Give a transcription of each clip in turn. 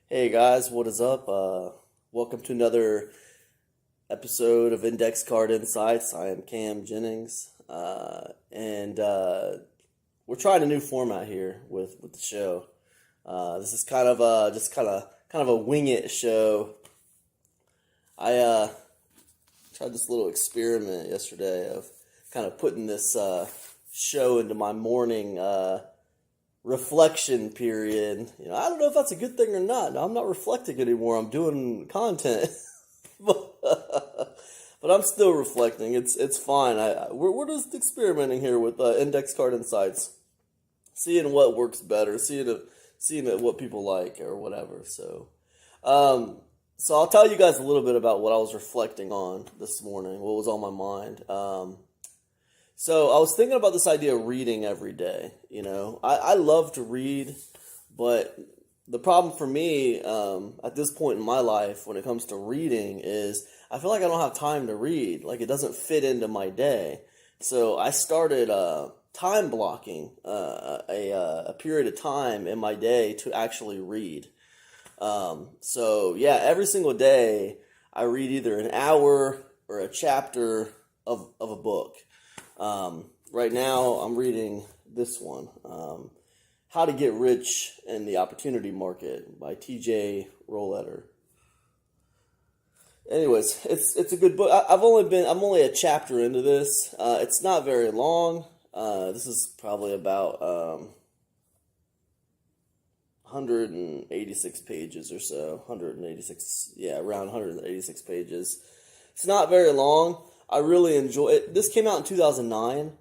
Hey guys, what is up? Welcome to another episode of Index Card Insights. I am Cam Jennings, and we're trying a new format here with the show. This is kind of just kind of a wing it show. I tried this little experiment yesterday of kind of putting this show into my morning reflection period. I don't know if that's a good thing or not. I'm not reflecting anymore. I'm doing content, but I'm still reflecting. It's fine. We're just experimenting here with index card insights, seeing what works better, seeing what people like or whatever. So I'll tell you guys a little bit about what I was reflecting on this morning. What was on my mind. So I was thinking about this idea of reading every day. I love to read, but the problem for me at this point in my life when it comes to reading is I feel like I don't have time to read. Like it doesn't fit into my day. So I started time blocking a period of time in my day to actually read. So yeah, every single day I read either an hour or a chapter of a book. Right now, I'm reading this one, How to Get Rich in the Opportunity Market by T.J. Roletter. Anyways, it's a good book. I'm only a chapter into this. It's not very long. This is probably about 186 pages or so. 186, yeah, around 186 pages. It's not very long. I really enjoy it. This came out in 2009.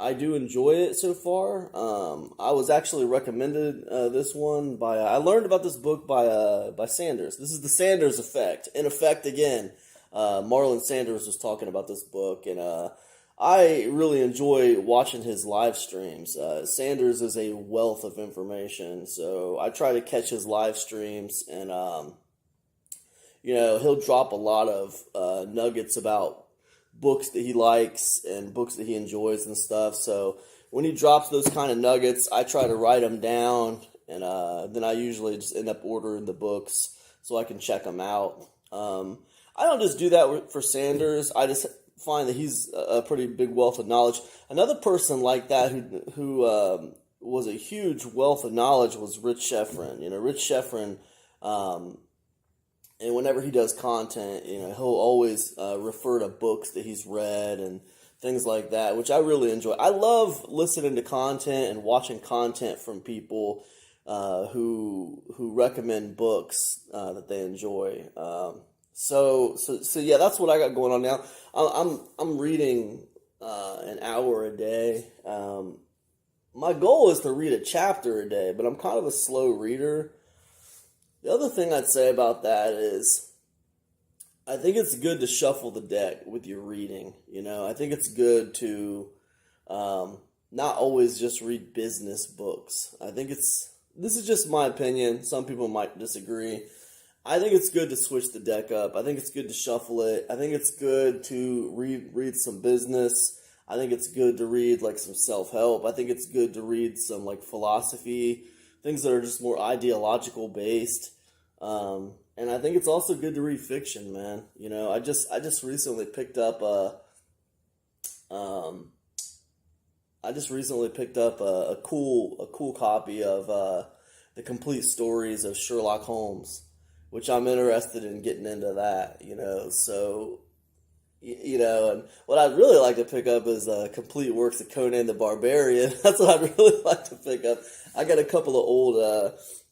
I do enjoy it so far. I was actually recommended this one by. I learned about this book by Sanders. This is the Sanders Effect. In effect, again, Marlon Sanders was talking about this book, and I really enjoy watching his live streams. Sanders is a wealth of information, so I try to catch his live streams and. He'll drop a lot of nuggets about books that he likes and books that he enjoys and stuff. So when he drops those kind of nuggets, I try to write them down, and then I usually just end up ordering the books so I can check them out. I don't just do that for Sanders. I just find that he's a pretty big wealth of knowledge. Another person like that who was a huge wealth of knowledge was Rich Schefren. Rich Schefren. And whenever he does content, he'll always refer to books that he's read and things like that, which I really enjoy. I love listening to content and watching content from people who recommend books that they enjoy. So yeah, that's what I got going on now. I'm reading an hour a day. My goal is to read a chapter a day, but I'm kind of a slow reader. The other thing I'd say about that is I think it's good to shuffle the deck with your reading. I think it's good to not always just read business books. This is just my opinion. Some people might disagree. I think it's good to switch the deck up. I think it's good to shuffle it. I think it's good to read some business. I think it's good to read like some self-help. I think it's good to read some like philosophy, things that are just more ideological based. And I think it's also good to read fiction, man. I just recently picked up a cool copy of the complete stories of Sherlock Holmes, which I'm interested in getting into that. And what I'd really like to pick up is complete works of Conan the Barbarian. That's what I'd really like to pick up. I got a couple of old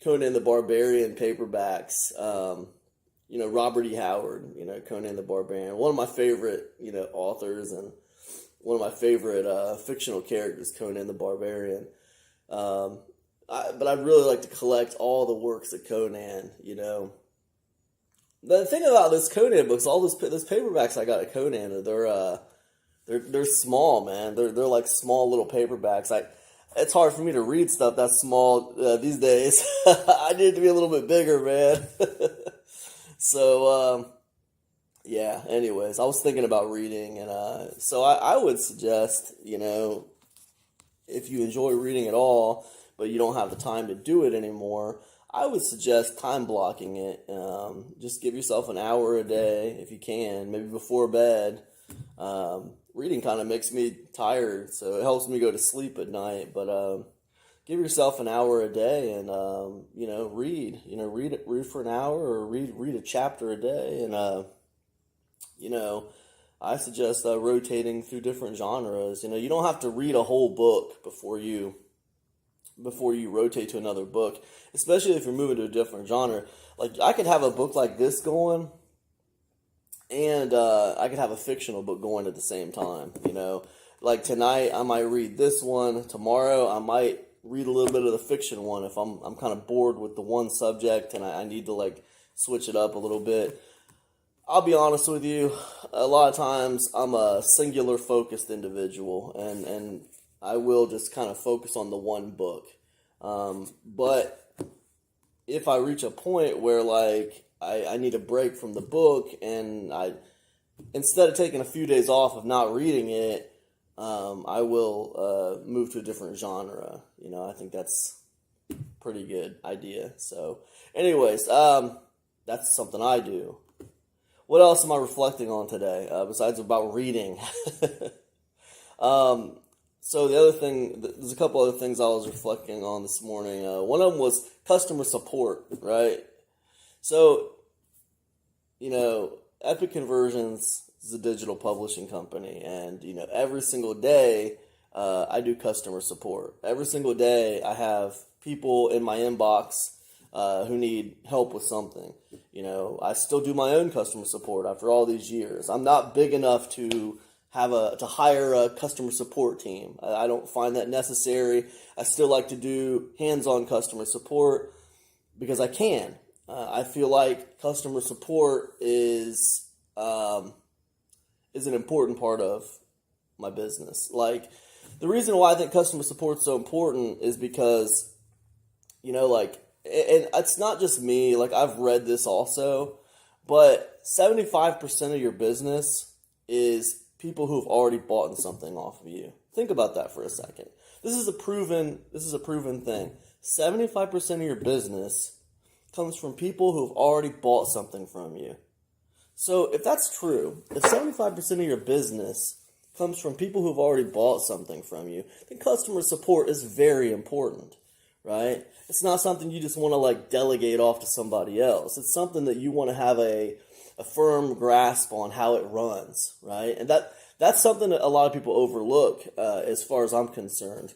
Conan the Barbarian paperbacks. Robert E. Howard, Conan the Barbarian. One of my favorite, authors and one of my favorite fictional characters, Conan the Barbarian. But I'd really like to collect all the works of Conan, The thing about this Conan books, all those paperbacks I got at Conan, they're small, man. They're like small little paperbacks. It's hard for me to read stuff that's small these days. I need it to be a little bit bigger, man. So yeah. Anyways, I was thinking about reading, and so I would suggest, if you enjoy reading at all, but you don't have the time to do it anymore, I would suggest time blocking it. Just give yourself an hour a day if you can, maybe before bed. Reading kind of makes me tired, so it helps me go to sleep at night. But give yourself an hour a day and read. Read for an hour or read a chapter a day, and I suggest rotating through different genres. You don't have to read a whole book before you rotate to another book, especially if you're moving to a different genre. Like, I could have a book like this going, and I could have a fictional book going at the same time. Like tonight I might read this one. Tomorrow I might read a little bit of the fiction one if I'm kind of bored with the one subject and I need to like switch it up a little bit. I'll be honest with you, a lot of times I'm a singular focused individual, and I will just kind of focus on the one book. But if I reach a point where like I need a break from the book, and instead of taking a few days off of not reading it, I will move to a different genre. I think that's a pretty good idea. So anyways, that's something I do. What else am I reflecting on today, besides about reading? So the other thing, there's a couple other things I was reflecting on this morning. One of them was customer support, right? So, Epic Conversions is a digital publishing company, and, every single day I do customer support. Every single day I have people in my inbox who need help with something. I still do my own customer support after all these years. I'm not big enough to hire a customer support team. I don't find that necessary. I still like to do hands-on customer support because I can. I feel like customer support is an important part of my business. Like, the reason why I think customer support is so important is because, and it's not just me. Like, I've read this also, but 75% of your business is people who have already bought something off of you. Think about that for a second. This is a proven thing. 75% of your business comes from people who have already bought something from you. So if that's true, if 75% of your business comes from people who have already bought something from you, then customer support is very important, right? It's not something you just want to like delegate off to somebody else. It's something that you want to have a firm grasp on how it runs, right? And that's something that a lot of people overlook as far as I'm concerned.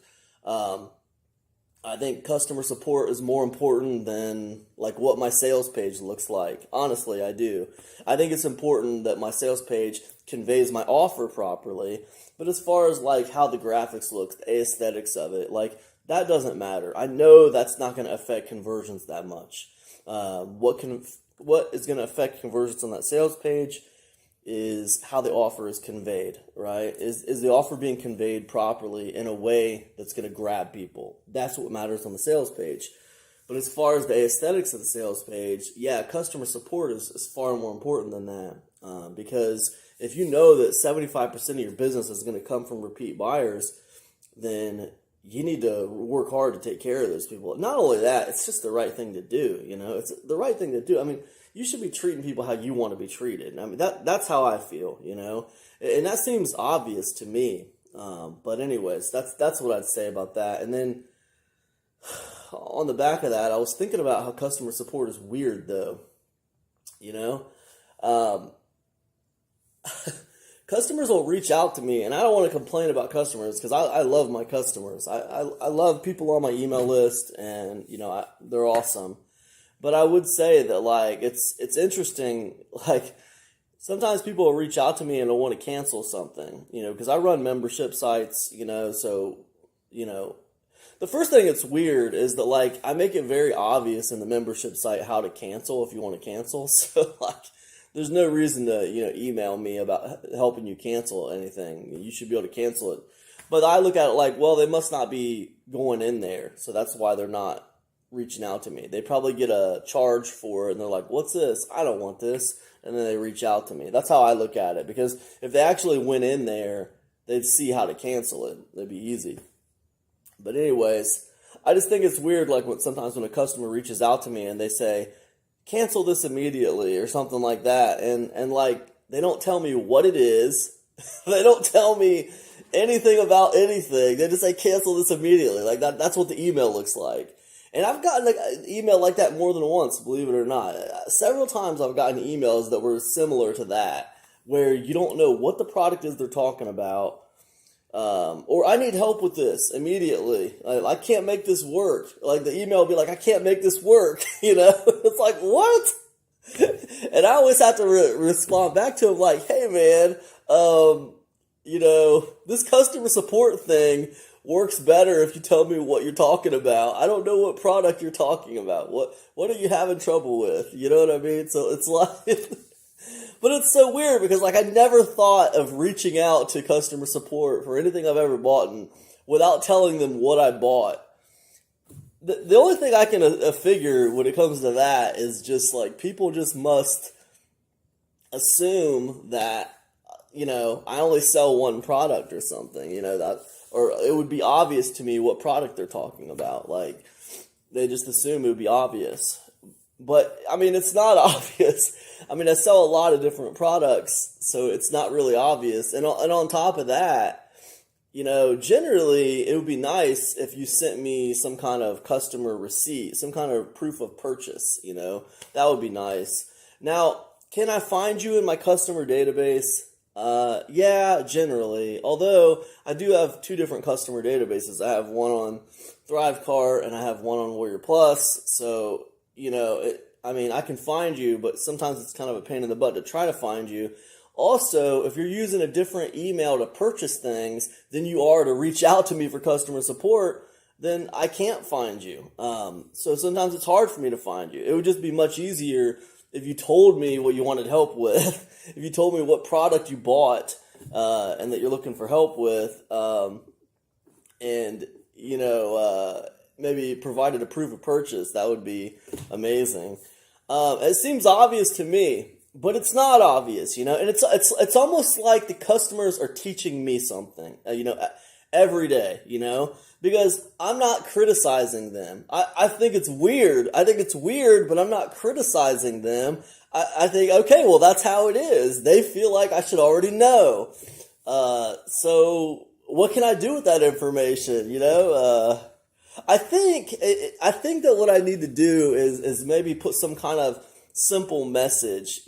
I think customer support is more important than like what my sales page looks like. Honestly, I do. I think it's important that my sales page conveys my offer properly, but as far as like how the graphics look, the aesthetics of it, like that doesn't matter. I know that's not going to affect conversions that much. What is going to affect conversions on that sales page is how the offer is conveyed, right? Is the offer being conveyed properly in a way that's going to grab people? That's what matters on the sales page. But as far as the aesthetics of the sales page, yeah, customer support is far more important than that. Because if you know that 75% of your business is going to come from repeat buyers, then you need to work hard to take care of those people. Not only that, it's just the right thing to do. It's the right thing to do. I mean, you should be treating people how you want to be treated. I mean, that's how I feel, and that seems obvious to me. But anyways, that's what I'd say about that. And then on the back of that, I was thinking about how customer support is weird, though. Customers will reach out to me, and I don't want to complain about customers because I love my customers. I love people on my email list, and they're awesome. But I would say that like it's interesting. Like sometimes people will reach out to me and they'll want to cancel something, because I run membership sites, so the first thing that's weird is that like I make it very obvious in the membership site how to cancel if you want to cancel. So like there's no reason to email me about helping you cancel anything. You should be able to cancel it. But I look at it like, well, they must not be going in there, so that's why they're not reaching out to me. They probably get a charge for it, and they're like, what's this? I don't want this. And then they reach out to me. That's how I look at it, because if they actually went in there, they'd see how to cancel it. It'd be easy. But anyways, I just think it's weird, like sometimes when a customer reaches out to me and they say, cancel this immediately or something like that, and like they don't tell me what it is. They don't tell me anything about anything. They just say cancel this immediately. Like that's what the email looks like. And I've gotten like an email like that more than once, believe it or not. Several times I've gotten emails that were similar to that, where you don't know what the product is they're talking about. Or I need help with this immediately. I can't make this work. Like the email will be like, I can't make this work. It's like, what? And I always have to respond back to him like, hey man, this customer support thing works better if you tell me what you're talking about. I don't know what product you're talking about. What are you having trouble with? You know what I mean? So it's like, but it's so weird because like I never thought of reaching out to customer support for anything I've ever bought without telling them what I bought. The only thing I can figure when it comes to that is just like people just must assume that, I only sell one product or something, or it would be obvious to me what product they're talking about. Like they just assume it would be obvious. But I mean, it's not obvious. I mean, I sell a lot of different products, so it's not really obvious. And on top of that, generally it would be nice if you sent me some kind of customer receipt, some kind of proof of purchase, that would be nice. Now, can I find you in my customer database? Yeah, generally. Although I do have two different customer databases. I have one on Thrivecart and I have one on Warrior Plus. So, I can find you, but sometimes it's kind of a pain in the butt to try to find you. Also, if you're using a different email to purchase things than you are to reach out to me for customer support, then I can't find you. So sometimes it's hard for me to find you. It would just be much easier if you told me what you wanted help with, if you told me what product you bought and that you're looking for help with, and maybe provided a proof of purchase, that would be amazing. It seems obvious to me, but it's not obvious, and it's almost like the customers are teaching me something, every day, because I'm not criticizing them. I think it's weird. But I'm not criticizing them. I think, okay, well, that's how it is. They feel like I should already know. So what can I do with that information? I think that what I need to do is maybe put some kind of simple message,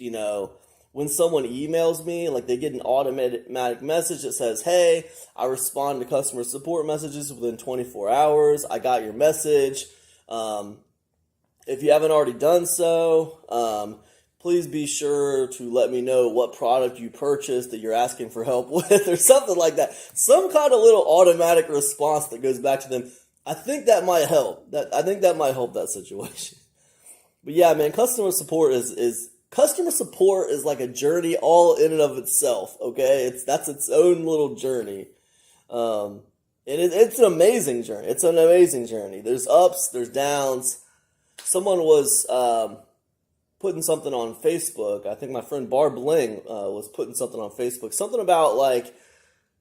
when someone emails me, like they get an automatic message that says, hey, I respond to customer support messages within 24 hours. I got your message. If you haven't already done so, please be sure to let me know what product you purchased that you're asking for help with or something like that. Some kind of little automatic response that goes back to them. I think that might help. I think that might help that situation. But yeah, man, customer support is like a journey all in and of itself. Okay, that's its own little journey, and it's an amazing journey. It's an amazing journey. There's ups, there's downs. Someone was putting something on Facebook. I think my friend Barb Ling was putting something on Facebook. Something about like,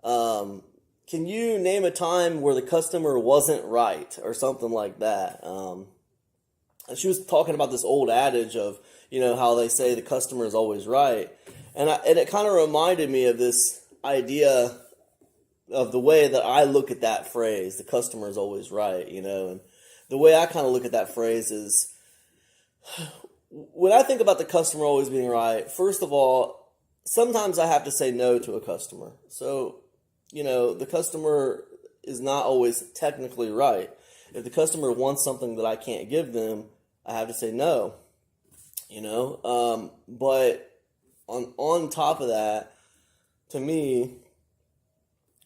can you name a time where the customer wasn't right or something like that? And she was talking about this old adage of, how they say the customer is always right. And it kind of reminded me of this idea of the way that I look at that phrase, the customer is always right, and the way I kind of look at that phrase is, when I think about the customer always being right, first of all, sometimes I have to say no to a customer. So, the customer is not always technically right. If the customer wants something that I can't give them, I have to say no. But on top of that, to me,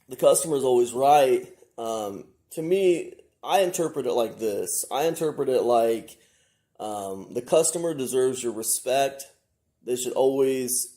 the customer is always right. To me, I interpret it like this. I interpret it like the customer deserves your respect. You should always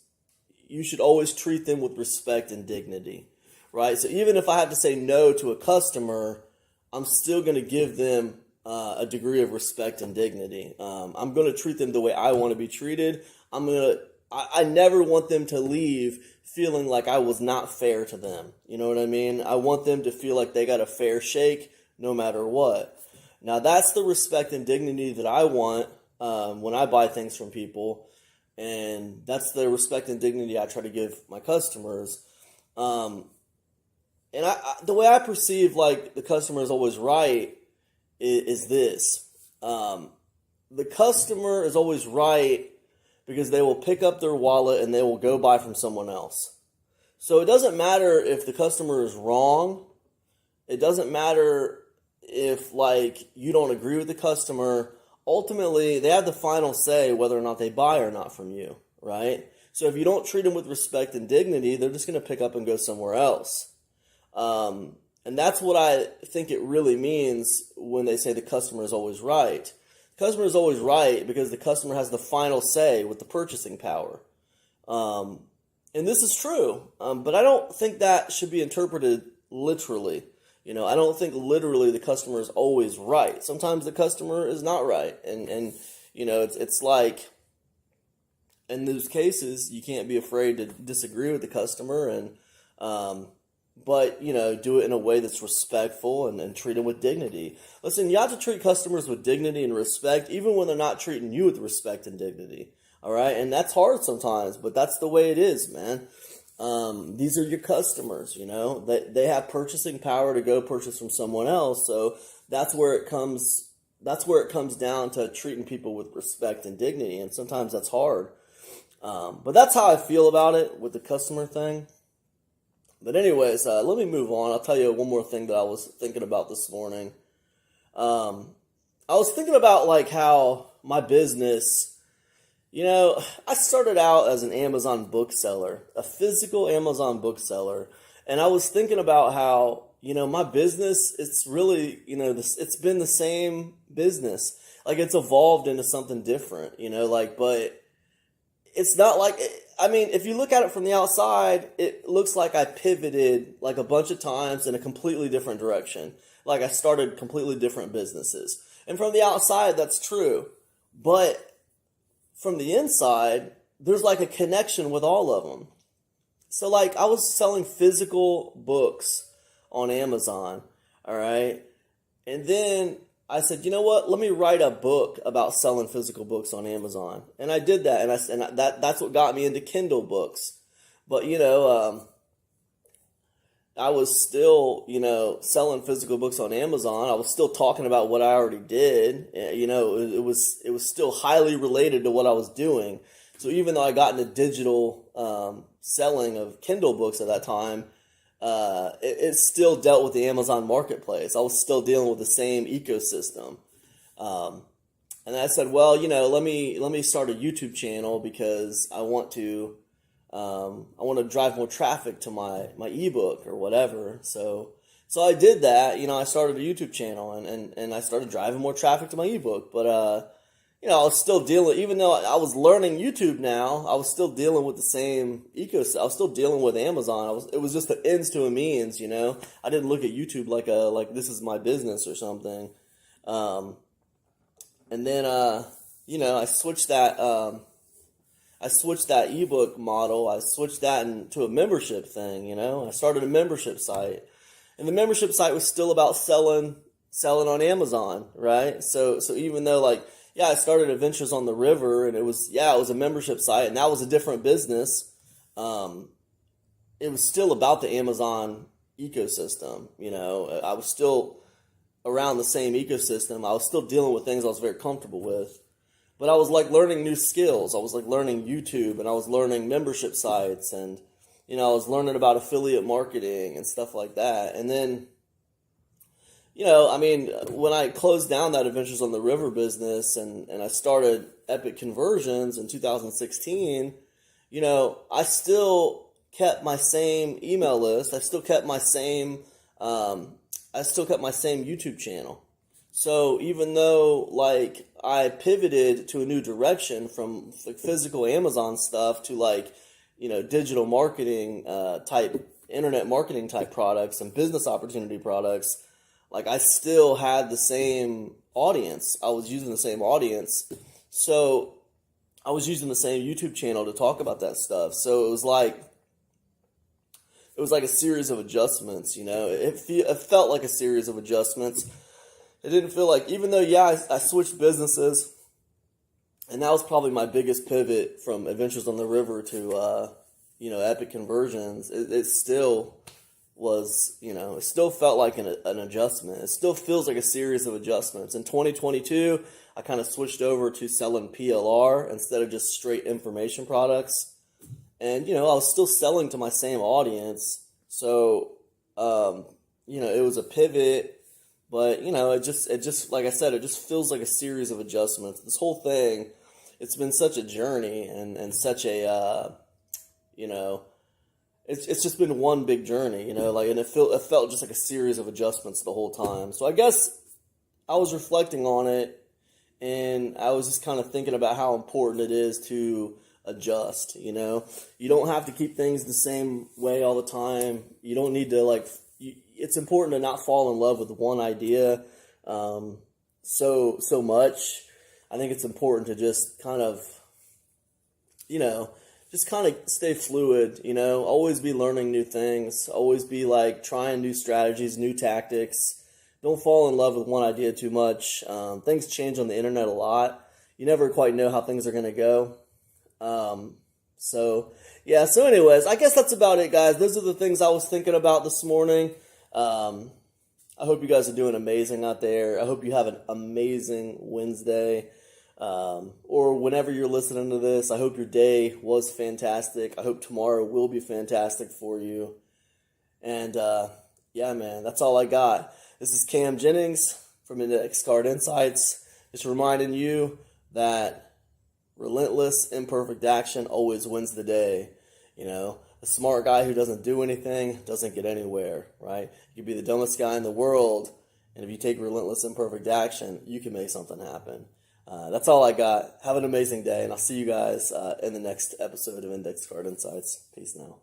treat them with respect and dignity, right? So even if I have to say no to a customer, I'm still going to give them a degree of respect and dignity. I'm going to treat them the way I want to be treated. I never want them to leave feeling like I was not fair to them. You know what I mean? I want them to feel like they got a fair shake no matter what. Now, that's the respect and dignity that I want when I buy things from people, and that's the respect and dignity I try to give my customers. Um, and the way I perceive like the customer is always right is this: the customer is always right because they will pick up their wallet and they will go buy from someone else. So it doesn't matter if the customer is wrong. It doesn't matter if like you don't agree with the customer. Ultimately, they have the final say whether or not they buy or not from you, right? So if you don't treat them with respect and dignity, they're just going to pick up and go somewhere else. And that's what I think it really means when they say the customer is always right. The customer is always right because the customer has the final say with the purchasing power. And this is true, but I don't think that should be interpreted literally. I don't think literally the customer is always right. Sometimes the customer is not right. And it's like in those cases, you can't be afraid to disagree with the customer but do it in a way that's respectful and treat them with dignity. Listen, you have to treat customers with dignity and respect, even when they're not treating you with respect and dignity. All right. And that's hard sometimes, but that's the way it is, man. These are your customers, they have purchasing power to go purchase from someone else. So that's where it comes down to treating people with respect and dignity. And sometimes that's hard. But that's how I feel about it with the customer thing. But anyways, let me move on. I'll tell you one more thing that I was thinking about this morning. I was thinking about like how my business, I started out as an Amazon bookseller, a physical Amazon bookseller. And I was thinking about how, my business, it's really, it's been the same business. Like it's evolved into something different, but it's not like, if you look at it from the outside, it looks like I pivoted like a bunch of times in a completely different direction. Like I started completely different businesses. And from the outside, that's true. But from the inside, there's like a connection with all of them. So like I was selling physical books on Amazon, all right? And then I said, you know what? Let me write a book about selling physical books on Amazon. And I did that, and that's what got me into Kindle books. But I was still, selling physical books on Amazon. I was still talking about what I already did. It was still highly related to what I was doing. So even though I got into digital selling of Kindle books at that time, it still dealt with the Amazon marketplace. I was still dealing with the same ecosystem. And I said, well, let me start a YouTube channel because I want to drive more traffic to my ebook or whatever. So I did that. I started a YouTube channel and I started driving more traffic to my ebook. But I was still dealing, even though I was learning YouTube now, I was still dealing with the same ecosystem. I was still dealing with Amazon. It was just the ends to a means, I didn't look at YouTube like this is my business or something. And then, I switched that ebook model. I switched that into a membership thing, I started a membership site. And the membership site was still about selling on Amazon, right? So even though I started Adventures on the River and it was a membership site and that was a different business. It was still about the Amazon ecosystem, I was still around the same ecosystem. I was still dealing with things I was very comfortable with. But I was learning new skills. I was learning YouTube and I was learning membership sites and, I was learning about affiliate marketing and stuff like that. And then, when I closed down that Adventures on the River business and I started Epic Conversions in 2016, I still kept my same email list. I still kept my same YouTube channel. So even though I pivoted to a new direction from physical Amazon stuff to digital marketing type, internet marketing type products and business opportunity products, I still had the same audience. I was using the same audience. So I was using the same YouTube channel to talk about that stuff. So it was like a series of adjustments, It felt like a series of adjustments. It didn't feel like, even though, yeah, I switched businesses, and that was probably my biggest pivot from Adventures on the River to, Epic Conversions. It still was, it still felt like an adjustment. It still feels like a series of adjustments. In 2022, I kind of switched over to selling PLR instead of just straight information products. And, I was still selling to my same audience. So, it was a pivot. But, it just, like I said, it just feels like a series of adjustments. This whole thing, it's been such a journey and such a, it's just been one big journey, and it felt just like a series of adjustments the whole time. So I guess I was reflecting on it, and I was just kind of thinking about how important it is to adjust, You don't have to keep things the same way all the time. You don't need to, it's important to not fall in love with one idea so much. I think it's important to just kind of, stay fluid, always be learning new things, always be trying new strategies, new tactics. Don't fall in love with one idea too much. Things change on the internet a lot. You never quite know how things are going to go. So anyways, I guess that's about it, guys. Those are the things I was thinking about this morning. I hope you guys are doing amazing out there. I hope you have an amazing Wednesday. Or whenever you're listening to this, I hope your day was fantastic. I hope tomorrow will be fantastic for you. And, man, that's all I got. This is Cam Jennings from Index Card Insights. Just reminding you that relentless, imperfect action always wins the day. A smart guy who doesn't do anything doesn't get anywhere, right? You can be the dumbest guy in the world, and if you take relentless, imperfect action, you can make something happen. That's all I got. Have an amazing day, and I'll see you guys in the next episode of Index Card Insights. Peace now.